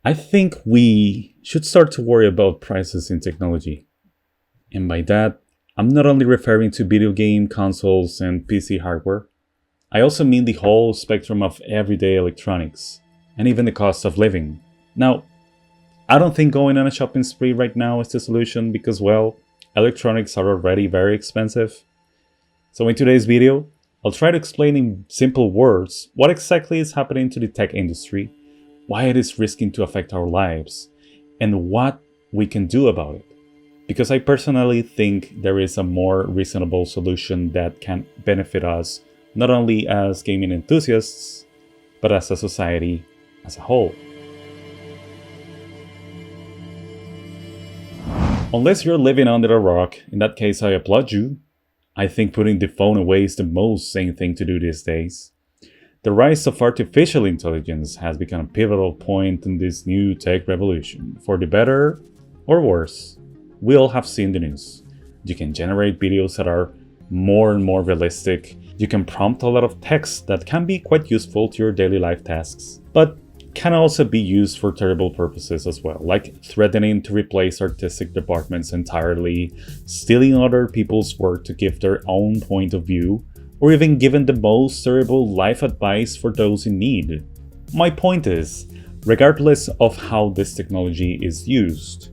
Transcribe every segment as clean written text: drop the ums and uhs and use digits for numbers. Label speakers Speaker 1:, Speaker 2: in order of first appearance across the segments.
Speaker 1: I think we should start to worry about prices in technology. And by that, I'm not only referring to video game consoles and PC hardware, I also mean the whole spectrum of everyday electronics, and even the cost of living. Now, I don't think going on a shopping spree right now is the solution because, well, electronics are already very expensive. So in today's video, I'll try to explain in simple words what exactly is happening to the tech industry, why it is risking to affect our lives, and what we can do about it. Because I personally think there is a more reasonable solution that can benefit us not only as gaming enthusiasts, but as a society as a whole. Unless you're living under a rock, in that case I applaud you. I think putting the phone away is the most sane thing to do these days. The rise of artificial intelligence has become a pivotal point in this new tech revolution, for the better or worse. We all have seen the news. You can generate videos that are more and more realistic. You can prompt a lot of text that can be quite useful to your daily life tasks, but can also be used for terrible purposes as well, like threatening to replace artistic departments entirely, stealing other people's work to give their own point of view, or even giving the most terrible life advice for those in need. My point is, regardless of how this technology is used,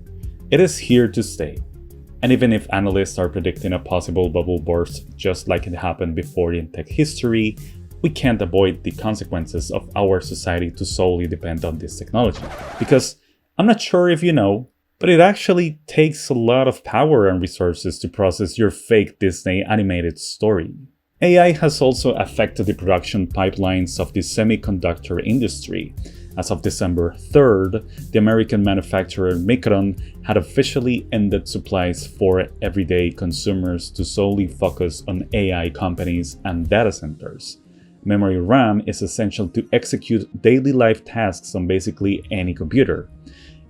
Speaker 1: it is here to stay. And even if analysts are predicting a possible bubble burst just like it happened before in tech history, we can't avoid the consequences of our society to solely depend on this technology. Because I'm not sure if you know, but it actually takes a lot of power and resources to process your fake Disney animated story. AI has also affected the production pipelines of the semiconductor industry. As of December 3rd, the American manufacturer Micron had officially ended supplies for everyday consumers to solely focus on AI companies and data centers. Memory RAM is essential to execute daily life tasks on basically any computer.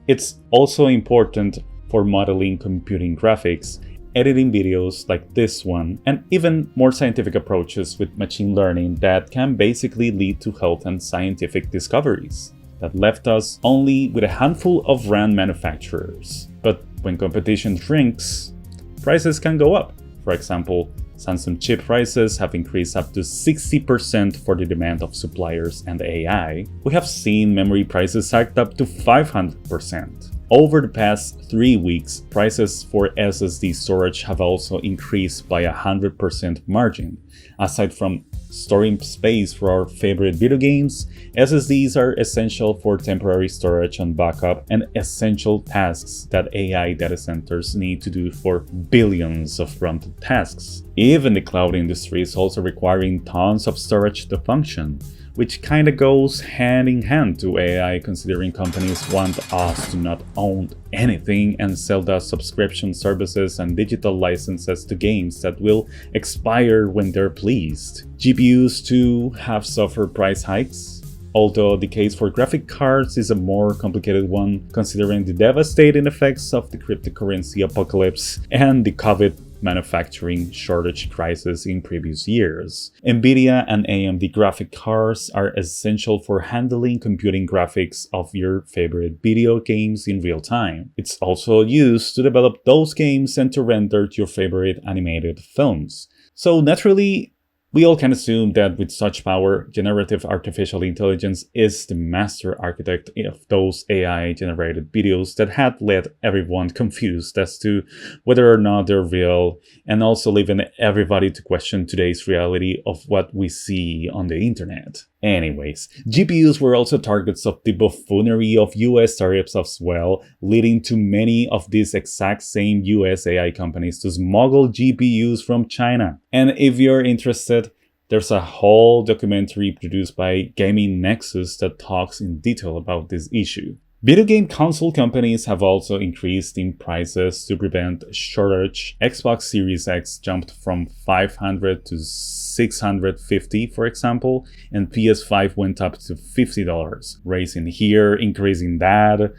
Speaker 1: It's also important for modeling computing graphics, editing videos like this one, and even more scientific approaches with machine learning that can basically lead to health and scientific discoveries. That left us only with a handful of RAM manufacturers. But when competition shrinks, prices can go up. For example, Samsung chip prices have increased up to 60% for the demand of suppliers and AI. We have seen memory prices hiked up to 500%. Over the past 3 weeks, prices for SSD storage have also increased by 100% margin. Aside from storing space for our favorite video games, SSDs are essential for temporary storage and backup and essential tasks that AI data centers need to do for billions of prompted tasks. Even the cloud industry is also requiring tons of storage to function, which kinda goes hand in hand to AI, considering companies want us to not own anything and sell the subscription services and digital licenses to games that will expire when they're pleased. GPUs too have suffered price hikes, although the case for graphic cards is a more complicated one, considering the devastating effects of the cryptocurrency apocalypse and the COVID manufacturing shortage crisis in previous years. Nvidia and AMD graphic cards are essential for handling computing graphics of your favorite video games in real time. It's also used to develop those games and to render your favorite animated films. So naturally, we all can assume that with such power, generative artificial intelligence is the master architect of those AI-generated videos that had led everyone confused as to whether or not they're real, and also leaving everybody to question today's reality of what we see on the internet. Anyways, GPUs were also targets of the buffoonery of US tariffs as well, leading to many of these exact same US AI companies to smuggle GPUs from China. And if you're interested, there's a whole documentary produced by Gaming Nexus that talks in detail about this issue. Video game console companies have also increased in prices to prevent shortage. Xbox Series X jumped from $500 to $650, for example, and PS5 went up to $50, raising here, increasing that.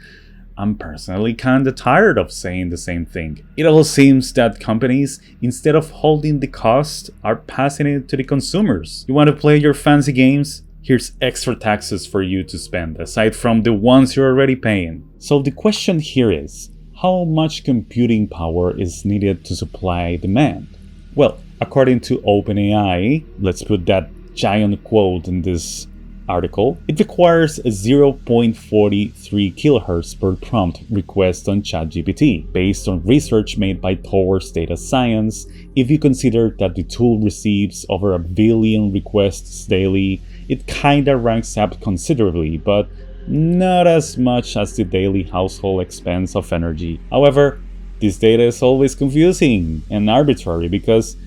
Speaker 1: I'm personally kinda tired of saying the same thing. It all seems that companies, instead of holding the cost, are passing it to the consumers. You want to play your fancy games? here's extra taxes for you to spend, aside from the ones you're already paying. So the question here is, how much computing power is needed to supply demand? Well, according to OpenAI, let's put that giant quote in this article, it requires a 0.43 kHz per prompt request on ChatGPT, based on research made by Towards Data Science. If you consider that the tool receives over 1 billion requests daily, it kinda ranks up considerably, but not as much as the daily household expense of energy. However, this data is always confusing and arbitrary because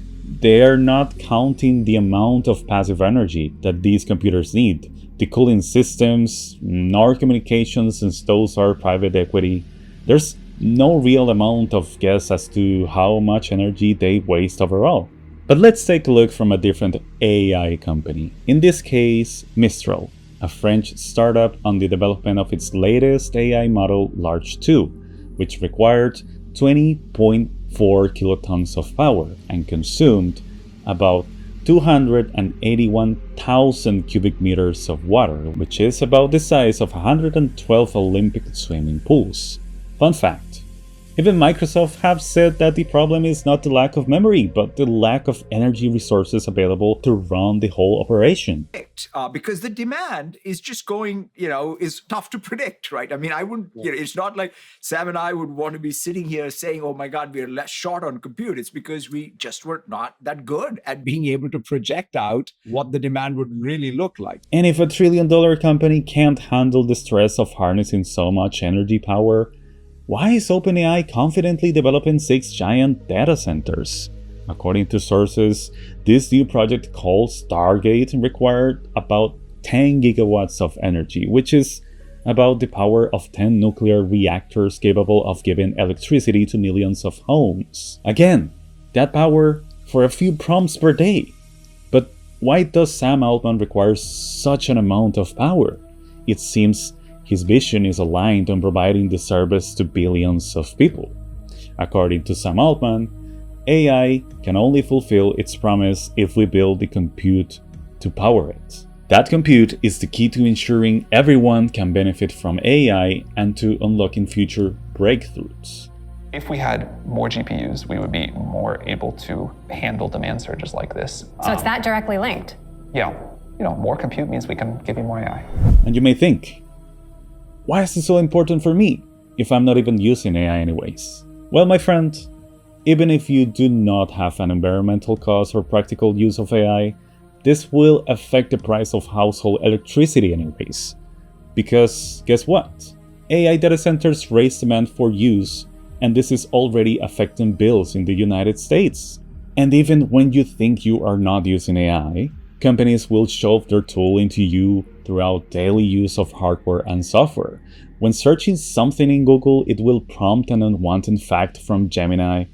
Speaker 1: they are not counting the amount of passive energy that these computers need, the cooling systems, nor communications, since those are private equity. There's no real amount of guess as to how much energy they waste overall. But let's take a look from a different AI company, in this case Mistral, a French startup on the development of its latest AI model Large 2, which required 20.4 kilotons of power and consumed about 281,000 cubic meters of water, which is about the size of 112 Olympic swimming pools. Fun fact, even Microsoft have said that the problem is not the lack of memory, but the lack of energy resources available to run the whole operation.
Speaker 2: Because the demand is just going, is tough to predict, right? I mean, I wouldn't, it's not like Sam and I would want to be sitting here saying, oh my God, we're less short on compute. It's because we just were not that good at being able to project out what the demand would really look like.
Speaker 1: And if a $1 trillion company can't handle the stress of harnessing so much energy power, why is OpenAI confidently developing 6 giant data centers? According to sources, this new project called Stargate required about 10 gigawatts of energy, which is about the power of 10 nuclear reactors capable of giving electricity to millions of homes. Again, that power for a few prompts per day. But why does Sam Altman require such an amount of power? It seems his vision is aligned on providing the service to billions of people. According to Sam Altman, AI can only fulfill its promise if we build the compute to power it. That compute is the key to ensuring everyone can benefit from AI and to unlocking future breakthroughs.
Speaker 3: If we had more GPUs, we would be more able to handle demand surges like this.
Speaker 4: So it's that directly linked?
Speaker 3: Yeah. More compute means we can give you more AI.
Speaker 1: And you may think, why is this so important for me if I'm not even using AI anyways? Well, my friend, even if you do not have an environmental cost or practical use of AI, this will affect the price of household electricity anyways. Because guess what? AI data centers raise demand for use, and this is already affecting bills in the United States. And even when you think you are not using AI, companies will shove their tool into you throughout daily use of hardware and software. When searching something in Google, it will prompt an unwanted fact from Gemini.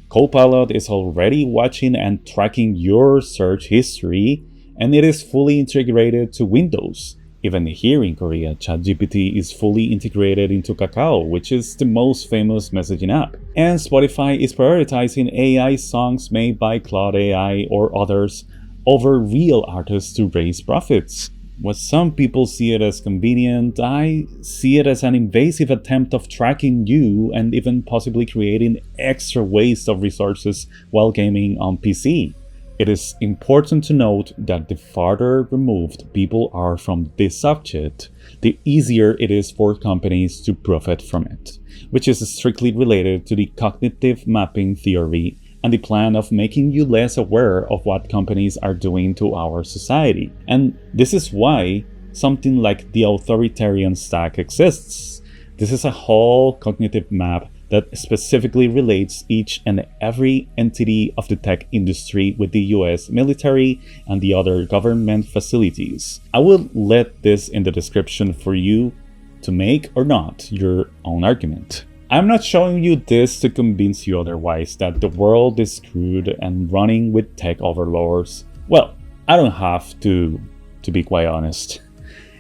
Speaker 1: Copilot is already watching and tracking your search history, and it is fully integrated to Windows. Even here in Korea, ChatGPT is fully integrated into Kakao, which is the most famous messaging app. And Spotify is prioritizing AI songs made by Claude AI or others over real artists to raise profits. What some people see it as convenient, I see it as an invasive attempt of tracking you and even possibly creating extra waste of resources while gaming on PC. It is important to note that the farther removed people are from this subject, the easier it is for companies to profit from it, which is strictly related to the cognitive mapping theory and the plan of making you less aware of what companies are doing to our society. And this is why something like the authoritarian stack exists. This is a whole cognitive map that specifically relates each and every entity of the tech industry with the US military and the other government facilities. I will let this in the description for you to make or not your own argument. I'm not showing you this to convince you otherwise that the world is screwed and running with tech overlords. Well, I don't have to be quite honest.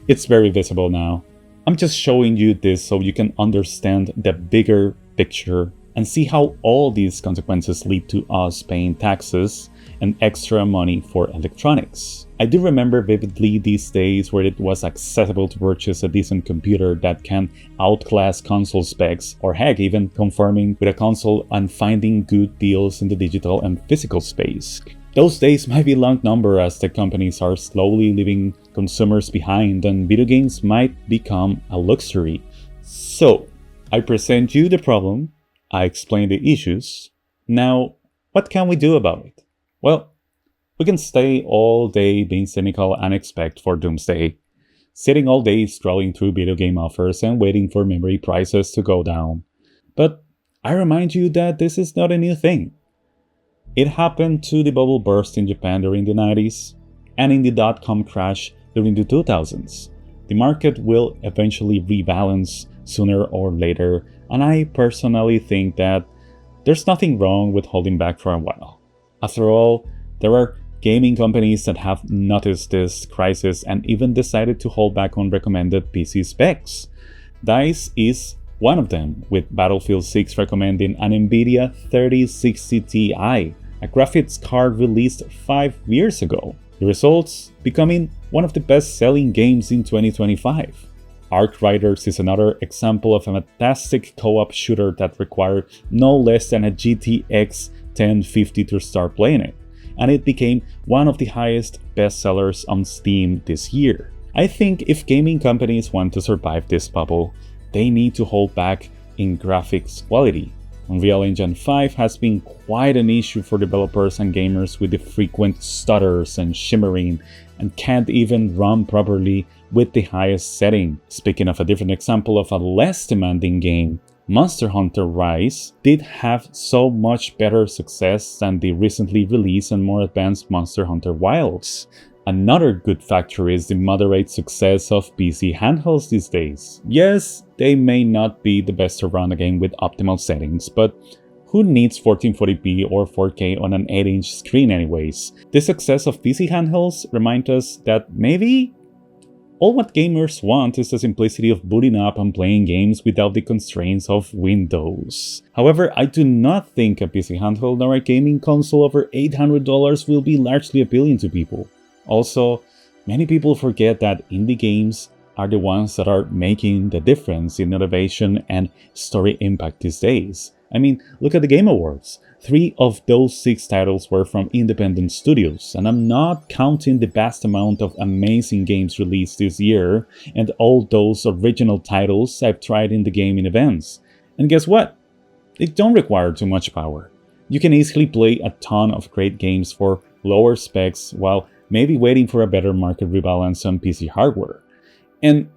Speaker 1: It's very visible now. I'm just showing you this so you can understand the bigger picture and see how all these consequences lead to us paying taxes and extra money for electronics. I do remember vividly these days where it was accessible to purchase a decent computer that can outclass console specs, or heck, even conforming with a console and finding good deals in the digital and physical space. Those days might be long number as tech companies are slowly leaving consumers behind and video games might become a luxury. So, I present you the problem, I explain the issues. Now, what can we do about it? Well, we can stay all day being cynical and expect for doomsday, sitting all day scrolling through video game offers and waiting for memory prices to go down. But I remind you that this is not a new thing. It happened to the bubble burst in Japan during the 90s, and in the dot-com crash during the 2000s. The market will eventually rebalance sooner or later, and I personally think that there's nothing wrong with holding back for a while. After all, there are gaming companies that have noticed this crisis and even decided to hold back on recommended PC specs. DICE is one of them, with Battlefield 6 recommending an NVIDIA 3060 Ti, a graphics card released 5 years ago. The results becoming one of the best-selling games in 2025. Arc Riders is another example of a fantastic co-op shooter that required no less than a GTX 1050 to start playing it, and it became one of the highest bestsellers on Steam this year. I think if gaming companies want to survive this bubble, they need to hold back in graphics quality. Unreal Engine 5 has been quite an issue for developers and gamers with the frequent stutters and shimmering, and can't even run properly with the highest setting. Speaking of a different example of a less demanding game, Monster Hunter Rise did have so much better success than the recently released and more advanced Monster Hunter Wilds. Another good factor is the moderate success of PC handhelds these days. Yes, they may not be the best to run a game with optimal settings, but who needs 1440p or 4K on an 8-inch screen anyways? The success of PC handhelds reminds us that maybe all what gamers want is the simplicity of booting up and playing games without the constraints of Windows. However, I do not think a PC handheld nor a gaming console over $800 will be largely appealing to people. Also, many people forget that indie games are the ones that are making the difference in innovation and story impact these days. I mean, look at the Game Awards. 3 of those 6 titles were from independent studios, and I'm not counting the vast amount of amazing games released this year and all those original titles I've tried in the gaming events. And guess what? They don't require too much power. You can easily play a ton of great games for lower specs while maybe waiting for a better market rebalance on PC hardware. And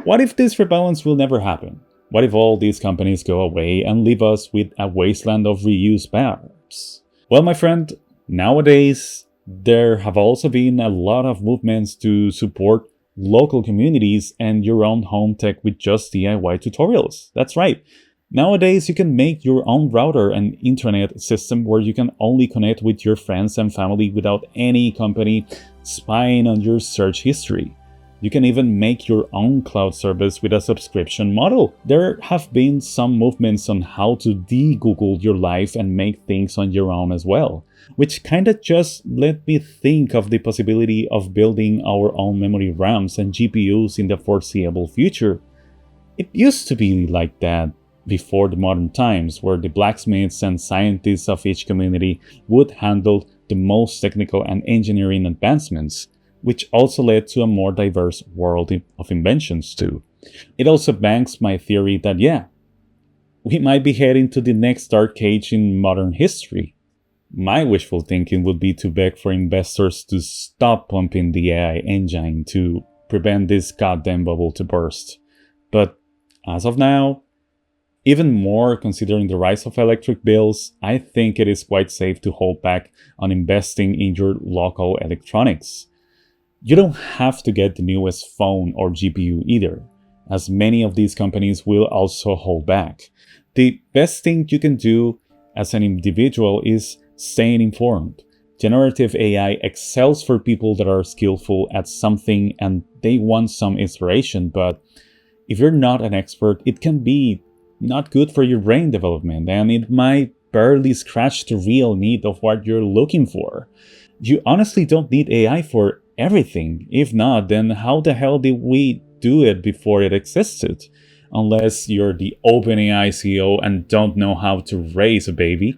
Speaker 1: what if this rebalance will never happen? What if all these companies go away and leave us with a wasteland of reused parts? Well, my friend, nowadays there have also been a lot of movements to support local communities and your own home tech with just DIY tutorials. That's right. Nowadays you can make your own router and intranet system where you can only connect with your friends and family without any company spying on your search history. You can even make your own cloud service with a subscription model. There have been some movements on how to de-Google your life and make things on your own as well, which kinda just let me think of the possibility of building our own memory RAMs and GPUs in the foreseeable future. It used to be like that before the modern times, where the blacksmiths and scientists of each community would handle the most technical and engineering advancements, which also led to a more diverse world of inventions too. It also banks my theory that we might be heading to the next dark age in modern history. My wishful thinking would be to beg for investors to stop pumping the AI engine to prevent this goddamn bubble to burst. But as of now, even more considering the rise of electric bills, I think it is quite safe to hold back on investing in your local electronics. You don't have to get the newest phone or GPU either, as many of these companies will also hold back. The best thing you can do as an individual is staying informed. Generative AI excels for people that are skillful at something and they want some inspiration, but if you're not an expert, it can be not good for your brain development, and it might barely scratched the real need of what you're looking for. You honestly don't need AI for everything. If not, then how the hell did we do it before it existed? Unless you're the OpenAI CEO and don't know how to raise a baby.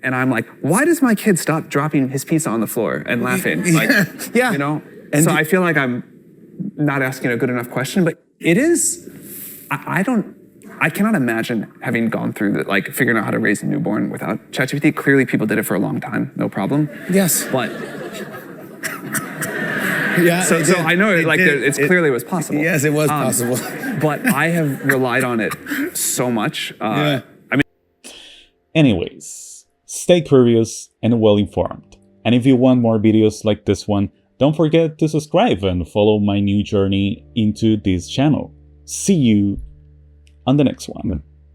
Speaker 4: And I'm like, why does my kid stop dropping his pizza on the floor and laughing? Like,
Speaker 5: Yeah.
Speaker 4: you know? And so I feel like I'm not asking a good enough question, but it is, I cannot imagine having gone through the, like, figuring out how to raise a newborn without ChatGPT. Clearly people did it for a long time, no problem.
Speaker 5: Yes.
Speaker 4: But,
Speaker 5: Yeah.
Speaker 4: so I know
Speaker 5: It
Speaker 4: like
Speaker 5: did.
Speaker 4: it's clearly was possible.
Speaker 5: Yes, it was possible.
Speaker 4: But I have relied on it so much.
Speaker 5: Yeah.
Speaker 1: Anyways, stay curious and well informed. And if you want more videos like this one, don't forget to subscribe and follow my new journey into this channel. See you on the next one.